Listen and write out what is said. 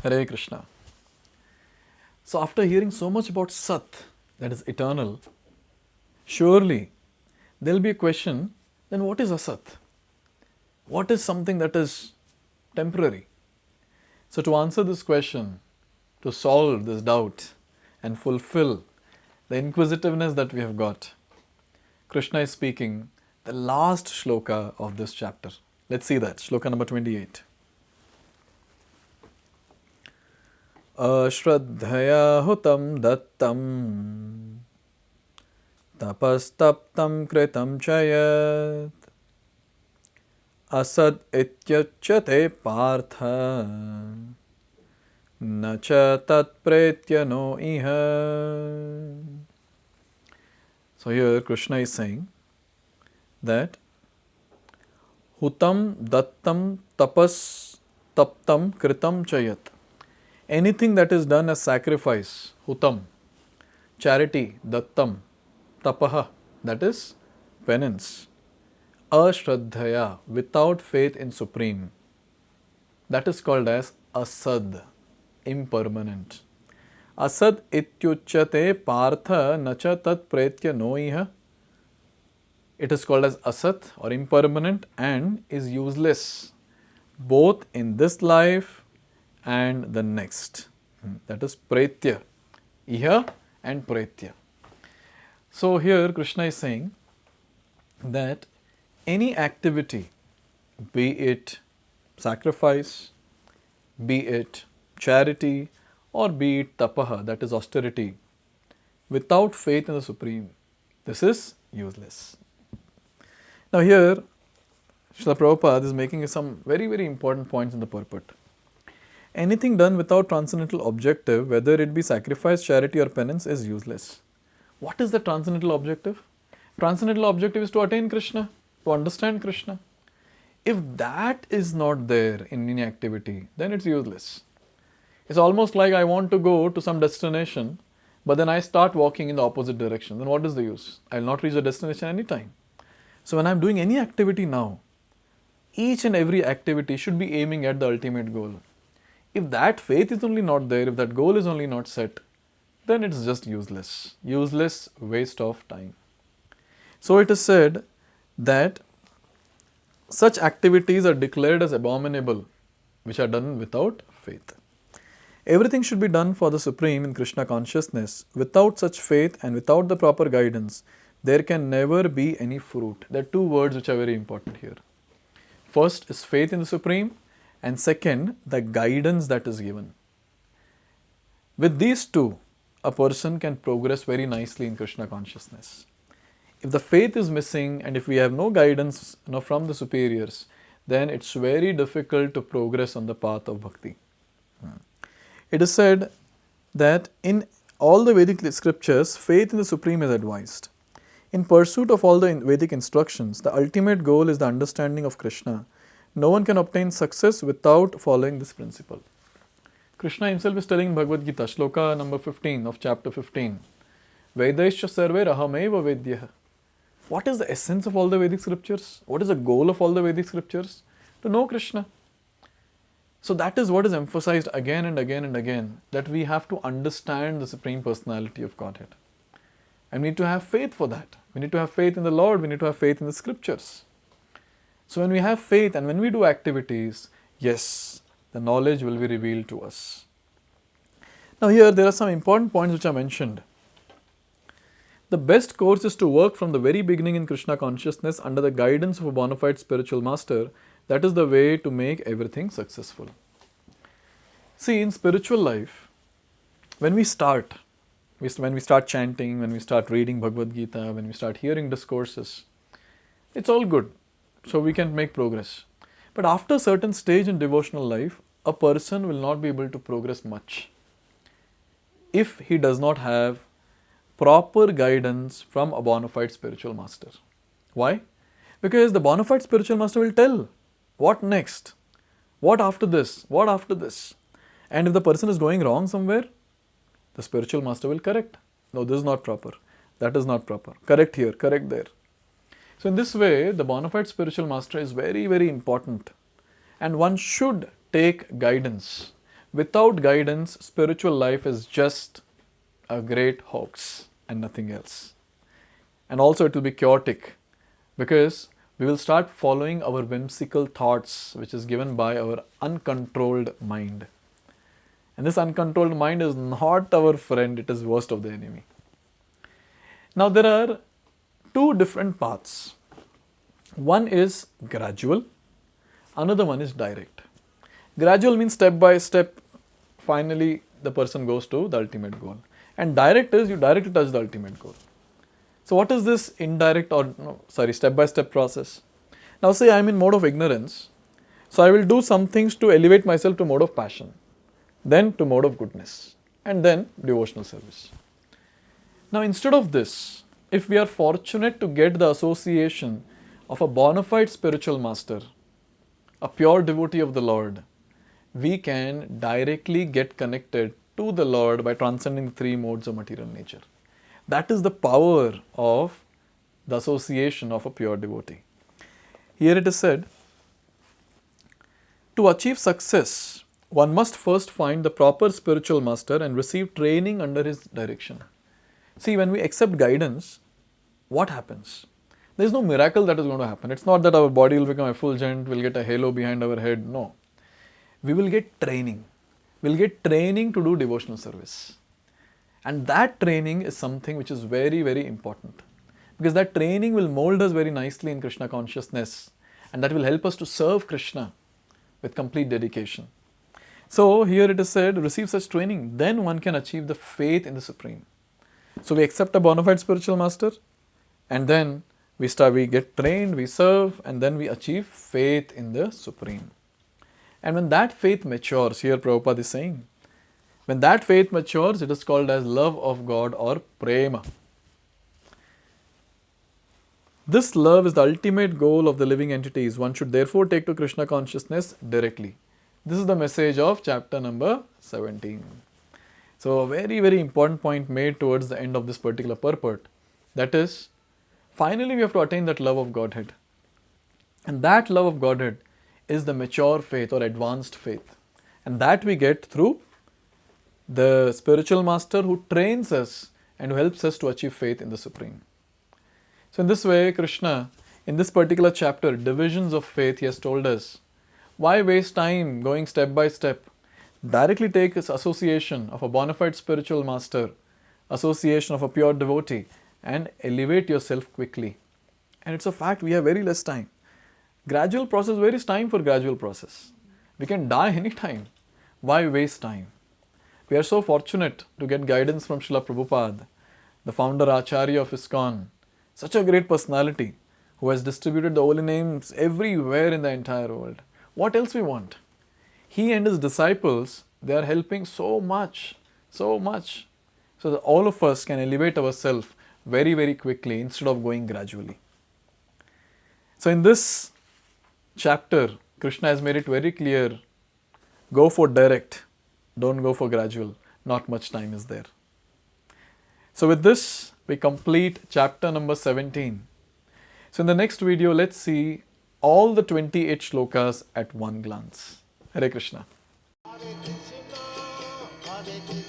Hare Krishna. So, after hearing so much about Sat, that is eternal, surely there will be a question, then what is Asat? What is something that is temporary? So, to answer this question, to solve this doubt and fulfill the inquisitiveness that we have got, Krishna is speaking the last shloka of this chapter. Let's see that. Shloka number 28. Ashraddhaya hutam dattam tapastaptam kritam chayat asad ityachyate partha nacha tat pretya no iha. So here Krishna is saying that hutam dattam tapas taptam kritam chayat. Anything that is done as sacrifice, hutam, charity, dattam, tapaha, that is penance, ashraddhaya, without faith in Supreme, that is called as asad, impermanent. Asad ityuchyate partha nacha tat pretya noiha. It is called as asat or impermanent and is useless both in this life and the next. That is pretya, iha and pretya. So here Krishna is saying that any activity, be it sacrifice, be it charity, or be it tapaha, that is austerity, without faith in the Supreme, this is useless. Now here Srila Prabhupada is making some very, very important points in the purport. Anything done without transcendental objective, whether it be sacrifice, charity or penance, is useless. What is the transcendental objective? Transcendental objective is to attain Krishna, to understand Krishna. If that is not there in any activity, then it's useless. It's almost like I want to go to some destination, but then I start walking in the opposite direction. Then what is the use? I will not reach the destination anytime. So when I am doing any activity now, each and every activity should be aiming at the ultimate goal. If that faith is only not there, if that goal is only not set, then it's just useless. Useless waste of time. So it is said that such activities are declared as abominable, which are done without faith. Everything should be done for the Supreme in Krishna consciousness. Without such faith and without the proper guidance, there can never be any fruit. There are two words which are very important here. First is faith in the Supreme, and second, the guidance that is given. With these two, a person can progress very nicely in Krishna consciousness. If the faith is missing and if we have no guidance from the superiors, then it's very difficult to progress on the path of bhakti. It is said that in all the Vedic scriptures, faith in the Supreme is advised. In pursuit of all the Vedic instructions, the ultimate goal is the understanding of Krishna. No one can obtain success without following this principle. Krishna himself is telling in Bhagavad-gita, Shloka number 15 of chapter 15, Vedaischa sarve rahameva vedyah. What is the essence of all the Vedic scriptures? What is the goal of all the Vedic scriptures? To know Krishna. So that is what is emphasized again and again and again, that we have to understand the Supreme Personality of Godhead. And we need to have faith for that. We need to have faith in the Lord, we need to have faith in the scriptures. So when we have faith and when we do activities, yes, the knowledge will be revealed to us. Now here there are some important points which are mentioned. The best course is to work from the very beginning in Krishna consciousness under the guidance of a bona fide spiritual master. That is the way to make everything successful. See, in spiritual life, when we start chanting, when we start reading Bhagavad-gita, when we start hearing discourses, it's all good. So we can make progress. But after a certain stage in devotional life, a person will not be able to progress much if he does not have proper guidance from a bona fide spiritual master. Why? Because the bona fide spiritual master will tell what next, what after this, what after this. And if the person is going wrong somewhere, the spiritual master will correct. No, this is not proper. That is not proper. Correct here, correct there. So in this way, the bona fide spiritual master is very, very important. And one should take guidance Without guidance, spiritual life is just a great hoax and nothing else. And also it will be chaotic because we will start following our whimsical thoughts, which is given by our uncontrolled mind. And this uncontrolled mind is not our friend, it is worst of the enemy. Now there are two different paths. One is gradual, another one is direct. Gradual means step by step, finally the person goes to the ultimate goal. And direct is you directly touch the ultimate goal. So what is this indirect step by step process? Now say I am in mode of ignorance, so I will do some things to elevate myself to mode of passion, then to mode of goodness, and then devotional service. Now instead of this, if we are fortunate to get the association of a bona fide spiritual master, a pure devotee of the Lord, we can directly get connected to the Lord by transcending the three modes of material nature. That is the power of the association of a pure devotee. Here it is said, to achieve success, one must first find the proper spiritual master and receive training under his direction. See, when we accept guidance, what happens? There is no miracle that is going to happen. It's not that our body will become effulgent, we'll get a halo behind our head. No. We will get training. We'll get training to do devotional service. And that training is something which is very, very important. Because that training will mold us very nicely in Krishna consciousness. And that will help us to serve Krishna with complete dedication. So here it is said, receive such training, then one can achieve the faith in the Supreme. So we accept a bona fide spiritual master, and then we get trained, we serve, and then we achieve faith in the Supreme. And when that faith matures, here Prabhupada is saying, when that faith matures, it is called as love of God or prema. This love is the ultimate goal of the living entities. One should therefore take to Krishna consciousness directly. This is the message of chapter number 17. So a very, very important point made towards the end of this particular purport. That is, finally we have to attain that love of Godhead. And that love of Godhead is the mature faith or advanced faith. And that we get through the spiritual master who trains us and who helps us to achieve faith in the Supreme. So in this way, Krishna, in this particular chapter, Divisions of Faith, he has told us, why waste time going step by step? Directly take this association of a bona fide spiritual master, association of a pure devotee, and elevate yourself quickly. And it's a fact, we have very less time. Gradual process, where is time for gradual process? We can die anytime. Why waste time? We are so fortunate to get guidance from Srila Prabhupada, the founder Acharya of ISKCON, such a great personality who has distributed the holy names everywhere in the entire world. What else we want? He and his disciples, they are helping so much, so that all of us can elevate ourselves very, very quickly instead of going gradually. So in this chapter, Krishna has made it very clear, go for direct, don't go for gradual, not much time is there. So with this, we complete chapter number 17. So in the next video, let's see all the 28 shlokas at one glance. Hare Krishna. Hare Krishna, Hare Krishna.